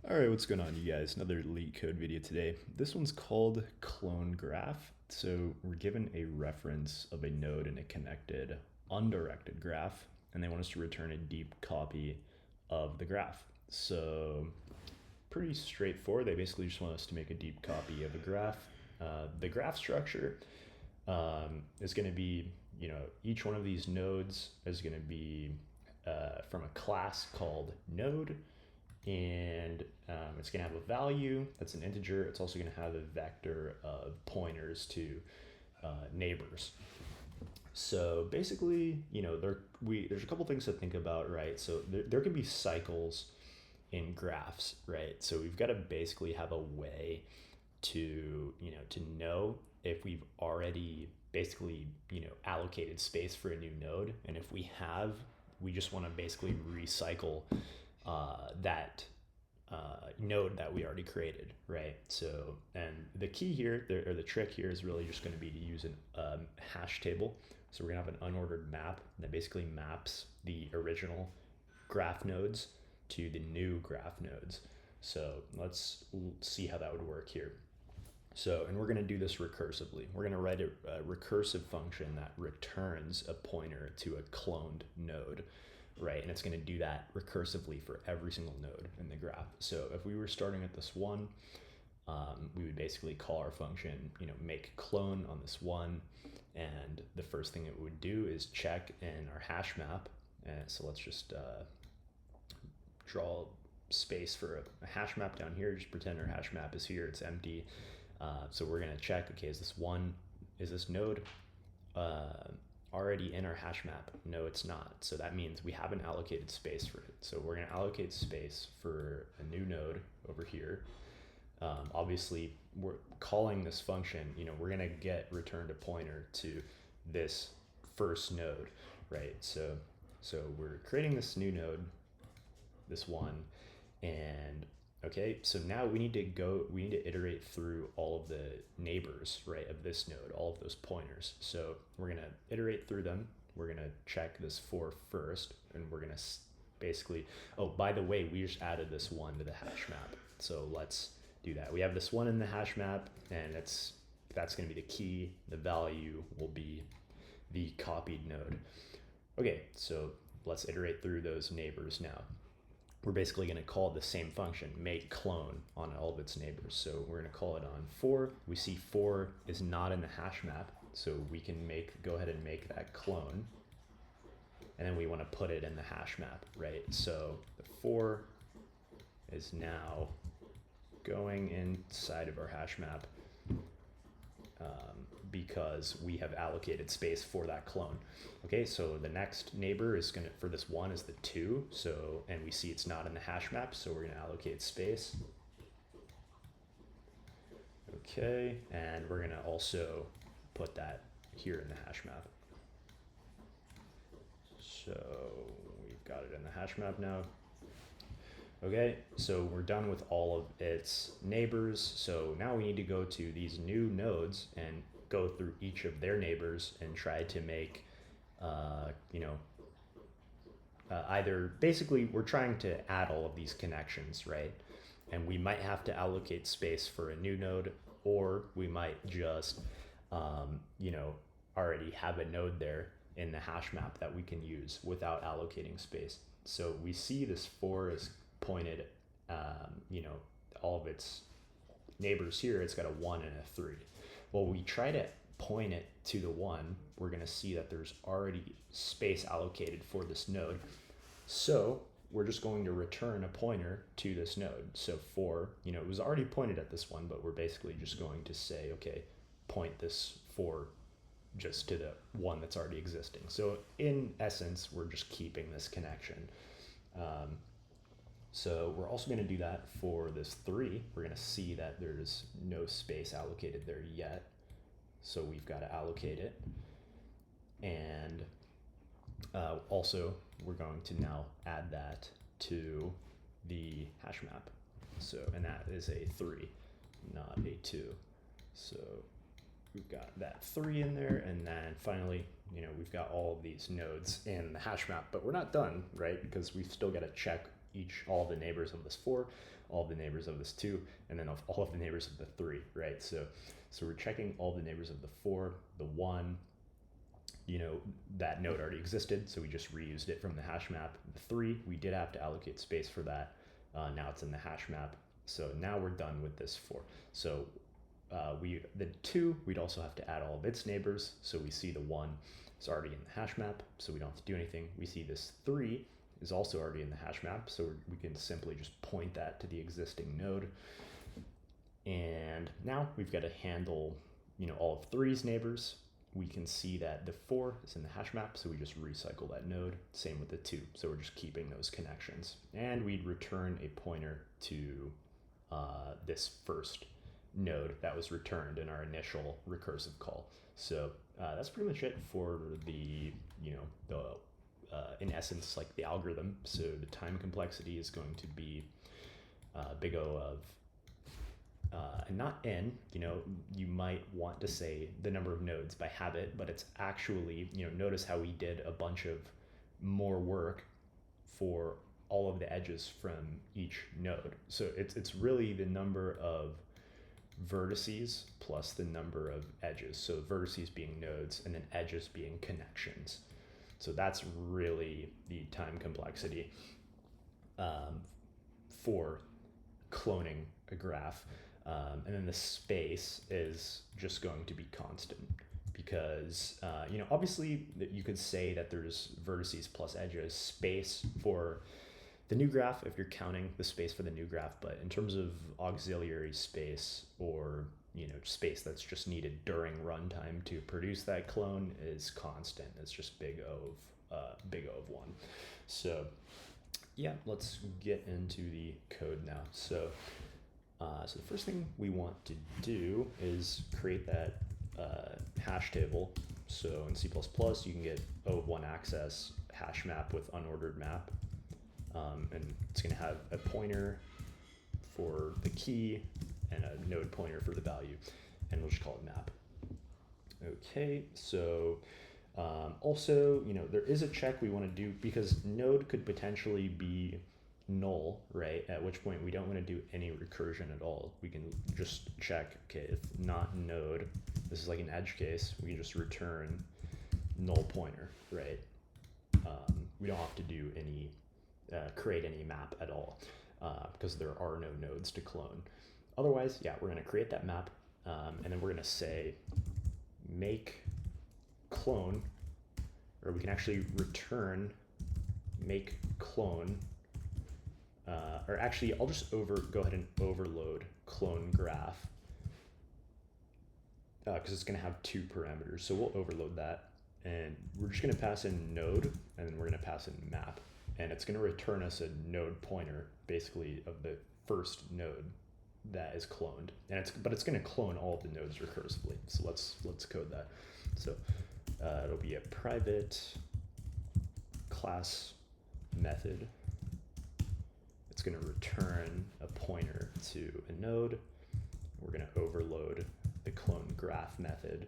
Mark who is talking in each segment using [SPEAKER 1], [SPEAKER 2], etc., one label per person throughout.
[SPEAKER 1] Alright, what's going on, you guys? Another LeetCode video today. This one's called clone graph. So we're given a reference of a node in a connected undirected graph, and they want us to return a deep copy of the graph. So pretty straightforward. They basically just want us to make a deep copy of a graph. The graph structure is going to be, each one of these nodes is going to be from a class called node, and it's going to have a value that's an integer. It's also going to have a vector of pointers to neighbors. So basically, there's a couple things to think about, right? So there can be cycles in graphs, right? So we've got to basically have a way to know if we've already basically allocated space for a new node, and if we have, we just want to basically recycle that node that we already created, right? So, and the key here, or the trick here, is really just going to be to use a hash table. So we're going to have an unordered map that basically maps the original graph nodes to the new graph nodes. So let's see how that would work here. So, and we're going to do this recursively. We're going to write a recursive function that returns a pointer to a cloned node, right? And it's going to do that recursively for every single node in the graph. So if we were starting at this one, we would basically call our function, make clone on this one. And the first thing it would do is check in our hash map. And so let's just draw space for a hash map down here. Just pretend our hash map is here, it's empty. So we're going to check, okay, is this node already in our hash map? No, it's not. So that means we haven't allocated space for it. So we're going to allocate space for a new node over here. Obviously, we're calling this function, we're going to get returned a pointer to this first node, right? So we're creating this new node, this one, and okay, so now we need to iterate through all of the neighbors, right, of this node, all of those pointers. So we're going to iterate through them. We're going to check this for first, and we're going to basically, oh, by the way, we just added this one to the hash map. So let's do that. We have this one in the hash map, and that's going to be the key. The value will be the copied node. Okay, so let's iterate through those neighbors now. We're basically going to call the same function, make clone, on all of its neighbors. So we're going to call it on 4. We see 4 is not in the hash map, so we can go ahead and make that clone. And then we want to put it in the hash map, right? So the 4 is now going inside of our hash map because we have allocated space for that clone. Okay, so the next neighbor is going to, for this one, is the 2. So, and we see it's not in the hash map, so we're going to allocate space. Okay, and we're going to also put that here in the hash map. So we've got it in the hash map now. Okay, so we're done with all of its neighbors. So now we need to go to these new nodes and go through each of their neighbors and try to make, either, basically we're trying to add all of these connections, right? And we might have to allocate space for a new node, or we might just, already have a node there in the hash map that we can use without allocating space. So we see this 4 is pointed, all of its neighbors here, it's got a 1 and a 3. Well, we try to point it to the 1, we're going to see that there's already space allocated for this node. So we're just going to return a pointer to this node. So 4, it was already pointed at this one, but we're basically just going to say, okay, point this 4 just to the one that's already existing. So in essence, we're just keeping this connection. So we're also going to do that for this 3. We're going to see that there's no space allocated there yet. So we've got to allocate it. And also, we're going to now add that to the hash map. So, and that is a 3, not a 2. So we've got that 3 in there, and then finally, we've got all of these nodes in the hash map, but we're not done, right? Because we've still got to check all of the neighbors of this 4, all of the neighbors of this 2, and then of all of the neighbors of the 3, right? So we're checking all the neighbors of the 4, the 1, that node already existed, so we just reused it from the hash map. The 3, we did have to allocate space for that. Now it's in the hash map. So now we're done with this 4. So the 2, we'd also have to add all of its neighbors. So we see the 1 is already in the hash map, so we don't have to do anything. We see this 3 is also already in the hash map, so we can simply just point that to the existing node. And now we've got to handle, all of 3's neighbors. We can see that the 4 is in the hash map, so we just recycle that node. Same with the 2, so we're just keeping those connections. And we'd return a pointer to this first node that was returned in our initial recursive call. So that's pretty much it for the, in essence, like the algorithm. So the time complexity is going to be big O of, and not n, you might want to say the number of nodes by habit, but it's actually, notice how we did a bunch of more work for all of the edges from each node. So it's really the number of vertices plus the number of edges. So vertices being nodes and then edges being connections. So that's really the time complexity for cloning a graph. And then the space is just going to be constant because, obviously you could say that there's vertices plus edges, space for the new graph if you're counting the space for the new graph, but in terms of auxiliary space or, space that's just needed during runtime to produce that clone is constant. It's just big O of 1. So yeah, let's get into the code now. So the first thing we want to do is create that hash table. So in C++, you can get O of 1 access hash map with unordered map. And it's going to have a pointer for the key and a node pointer for the value. And we'll just call it map. Okay, so also, there is a check we want to do because node could potentially be null, right? At which point we don't want to do any recursion at all. We can just check, okay, if not node, this is like an edge case, we can just return null pointer, right? We don't have to do any, create any map at all because there are no nodes to clone. Otherwise, yeah, we're going to create that map and then we're going to say make clone, or we can actually return make clone. Or actually, I'll just go ahead and overload clone graph because it's going to have 2 parameters. So we'll overload that, and we're just going to pass in node, and then we're going to pass in map, and it's going to return us a node pointer, basically of the first node that is cloned, and it's going to clone all of the nodes recursively. So let's code that. So it'll be a private class method. It's going to return a pointer to a node. We're going to overload the clone graph method.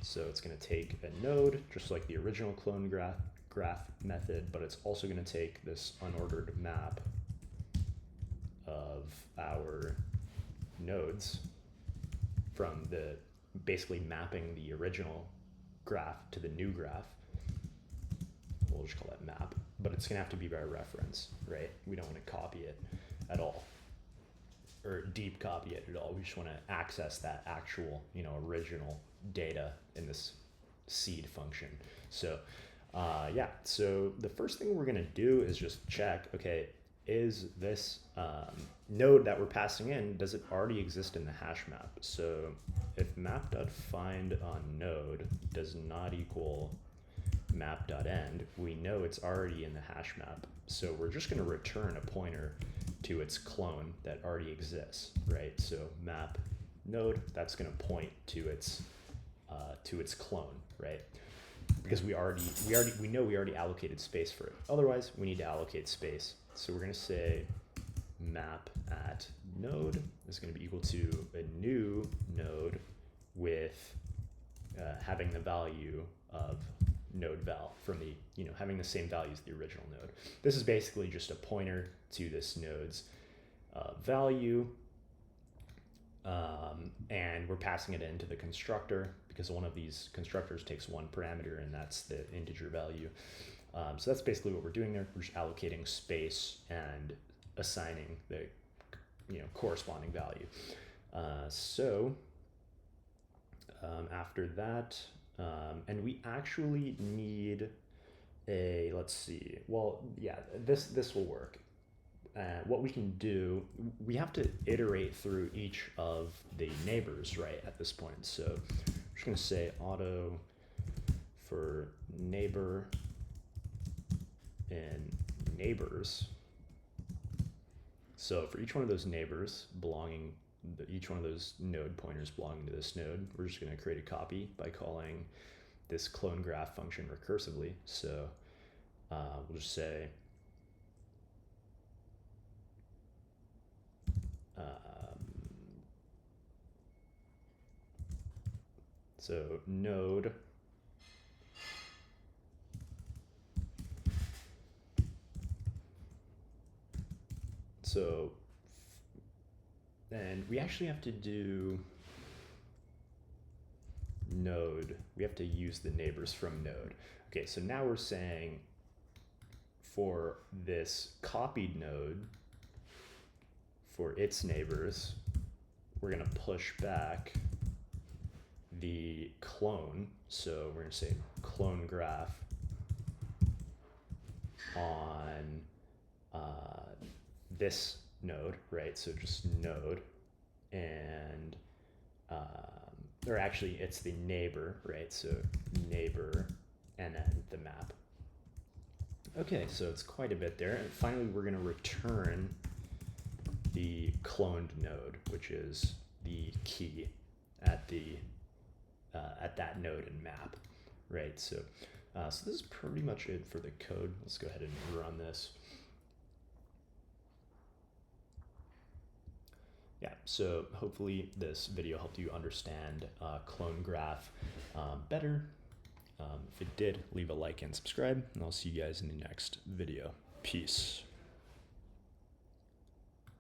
[SPEAKER 1] So it's going to take a node, just like the original clone graph method, but it's also going to take this unordered map of our nodes from basically mapping the original graph to the new graph. We'll just call that map, but it's gonna have to be by reference, right? We don't want to copy it at all or deep copy it at all. We just want to access that actual, original data in this seed function. So yeah, so the first thing we're gonna do is just check, okay, is this node that we're passing in, does it already exist in the hash map? So if map.find on node does not equal map.end, we know it's already in the hash map. So we're just going to return a pointer to its clone that already exists, right? So map node, that's going to point to its clone, right? Because we know we already allocated space for it. Otherwise, we need to allocate space. So we're going to say map at node is going to be equal to a new node with having the value of node val from the, having the same value as the original node. This is basically just a pointer to this node's value. And we're passing it into the constructor because one of these constructors takes one parameter, and that's the integer value. So that's basically what we're doing there. We're just allocating space and assigning the corresponding value. After that, and we actually need a, let's see, well, yeah, this will work. What we can do, we have to iterate through each of the neighbors, right, at this point. So I'm just going to say auto for neighbor in neighbors. So for each one of those neighbors belonging, each one of those node pointers belonging to this node, we're just going to create a copy by calling this clone graph function recursively. So we'll just say so node and we actually have to do node, we have to use the neighbors from node. Okay, so now we're saying for this copied node, for its neighbors, we're going to push back the clone. So we're going to say clone graph on this node, right? So just node, and or actually it's the neighbor, right? So neighbor and then the map. Okay, so it's quite a bit there. And finally, we're going to return the cloned node, which is the key at the at that node and map, right? So so this is pretty much it for the code. Let's go ahead and run this. Yeah, so hopefully this video helped you understand clone graph better. If it did, leave a like and subscribe, and I'll see you guys in the next video. Peace.